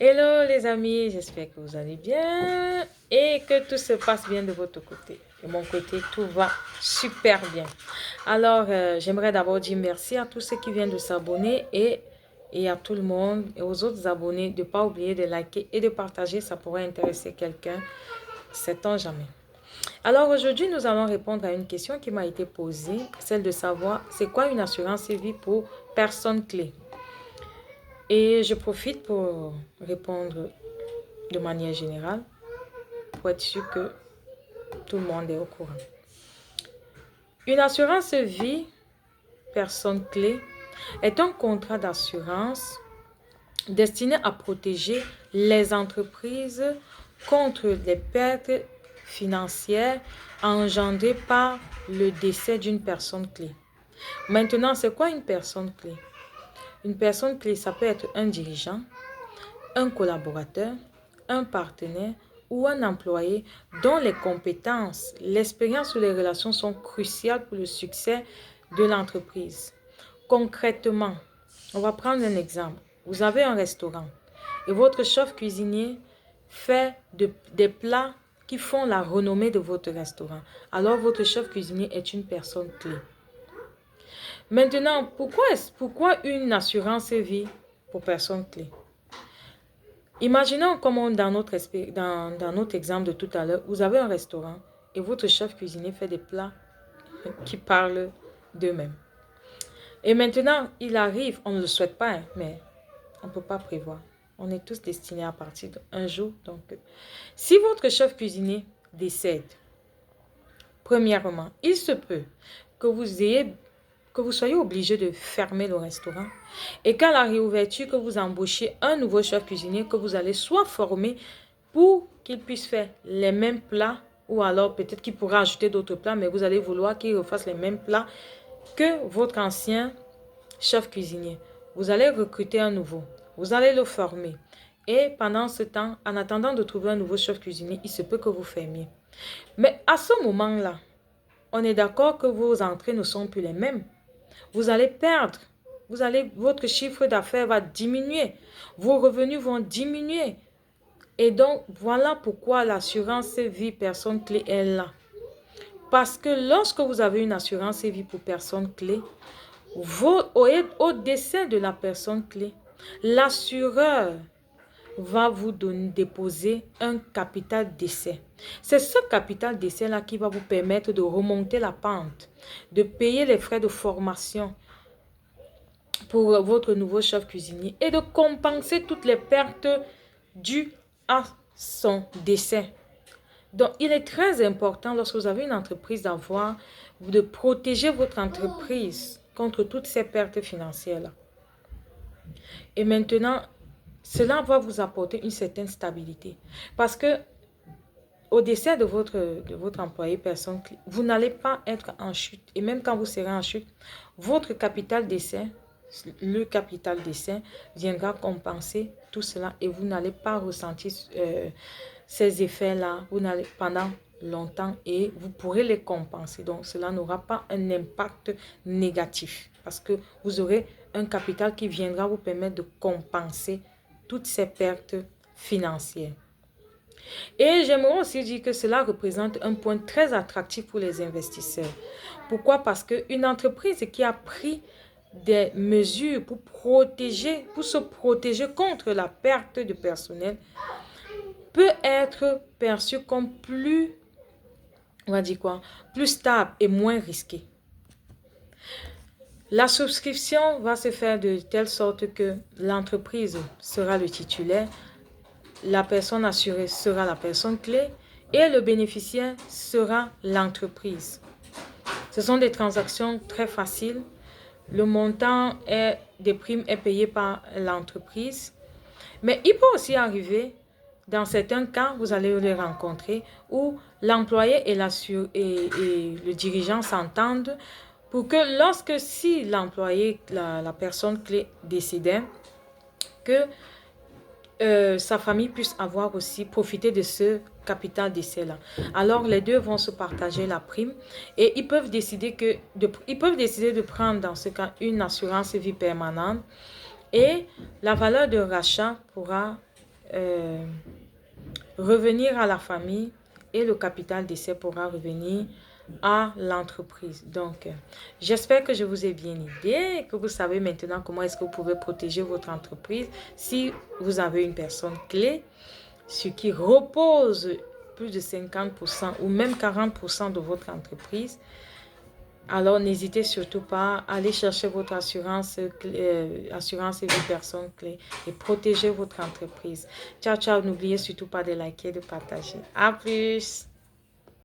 Hello les amis, j'espère que vous allez bien et que tout se passe bien de votre côté. De mon côté, tout va super bien. Alors, j'aimerais d'abord dire merci à tous ceux qui viennent de s'abonner et à tout le monde et aux autres abonnés de ne pas oublier de liker et de partager. Ça pourrait intéresser quelqu'un, sait-on jamais. Alors aujourd'hui, nous allons répondre à une question qui m'a été posée, celle de savoir c'est quoi une assurance vie pour personnes clés. Et je profite pour répondre de manière générale pour être sûr que tout le monde est au courant. Une assurance vie, personne clé, est un contrat d'assurance destiné à protéger les entreprises contre les pertes financières engendrées par le décès d'une personne clé. Maintenant, c'est quoi une personne clé? Une personne clé, ça peut être un dirigeant, un collaborateur, un partenaire ou un employé dont les compétences, l'expérience ou les relations sont cruciales pour le succès de l'entreprise. Concrètement, on va prendre un exemple. Vous avez un restaurant et votre chef cuisinier fait des plats qui font la renommée de votre restaurant. Alors, votre chef cuisinier est une personne clé. Maintenant, pourquoi une assurance vie pour personnes clés? Imaginons comme dans notre exemple de tout à l'heure, vous avez un restaurant et votre chef cuisinier fait des plats qui parlent d'eux-mêmes. Et maintenant, il arrive, on ne le souhaite pas, mais on ne peut pas prévoir. On est tous destinés à partir d'un jour. Donc, si votre chef cuisinier décède, premièrement, il se peut que vous soyez obligé de fermer le restaurant et qu'à la réouverture, que vous embauchiez un nouveau chef cuisinier que vous allez soit former pour qu'il puisse faire les mêmes plats ou alors peut-être qu'il pourra ajouter d'autres plats, mais vous allez vouloir qu'il refasse les mêmes plats que votre ancien chef cuisinier. Vous allez recruter un nouveau, vous allez le former et pendant ce temps, en attendant de trouver un nouveau chef cuisinier, il se peut que vous fermiez. Mais à ce moment-là, on est d'accord que vos entrées ne sont plus les mêmes. Vous allez perdre. Votre chiffre d'affaires va diminuer. Vos revenus vont diminuer. Et donc, voilà pourquoi l'assurance vie personne clé est là. Parce que lorsque vous avez une assurance vie pour personne clé, au décès de la personne clé, l'assureur va vous déposer un capital d'essai. C'est ce capital d'essai-là qui va vous permettre de remonter la pente, de payer les frais de formation pour votre nouveau chef cuisinier et de compenser toutes les pertes dues à son décès. Donc, il est très important lorsque vous avez une entreprise de protéger votre entreprise contre toutes ces pertes financières-là. Et maintenant, cela va vous apporter une certaine stabilité. Parce que au décès de votre employé, personne, vous n'allez pas être en chute. Et même quand vous serez en chute, votre capital d'essai, le capital d'essai viendra compenser tout cela et vous n'allez pas ressentir ces effets-là pendant longtemps et vous pourrez les compenser. Donc, cela n'aura pas un impact négatif parce que vous aurez un capital qui viendra vous permettre de compenser toutes ces pertes financières. Et j'aimerais aussi dire que cela représente un point très attractif pour les investisseurs. Pourquoi? Parce qu'une entreprise qui a pris des mesures pour se protéger contre la perte de personnel peut être perçue comme plus, on va dire quoi, plus stable et moins risquée. La souscription va se faire de telle sorte que l'entreprise sera le titulaire, la personne assurée sera la personne clé et le bénéficiaire sera l'entreprise. Ce sont des transactions très faciles. Le montant des primes est payé par l'entreprise. Mais il peut aussi arriver, dans certains cas, vous allez les rencontrer, où l'employé et le dirigeant s'entendent pour que si l'employé, la personne clé décidait, que sa famille puisse avoir aussi profité de ce capital d'essai-là. Alors, les deux vont se partager la prime et ils peuvent décider de prendre dans ce cas une assurance vie permanente et la valeur de rachat pourra revenir à la famille et le capital d'essai pourra revenir à l'entreprise. Donc, j'espère que je vous ai bien aidé, que vous savez maintenant comment est-ce que vous pouvez protéger votre entreprise si vous avez une personne clé, ce qui repose plus de 50% ou même 40% de votre entreprise. Alors, n'hésitez surtout pas à aller chercher votre assurance et vie personne clé et protéger votre entreprise. Ciao, ciao. N'oubliez surtout pas de liker, de partager. À plus!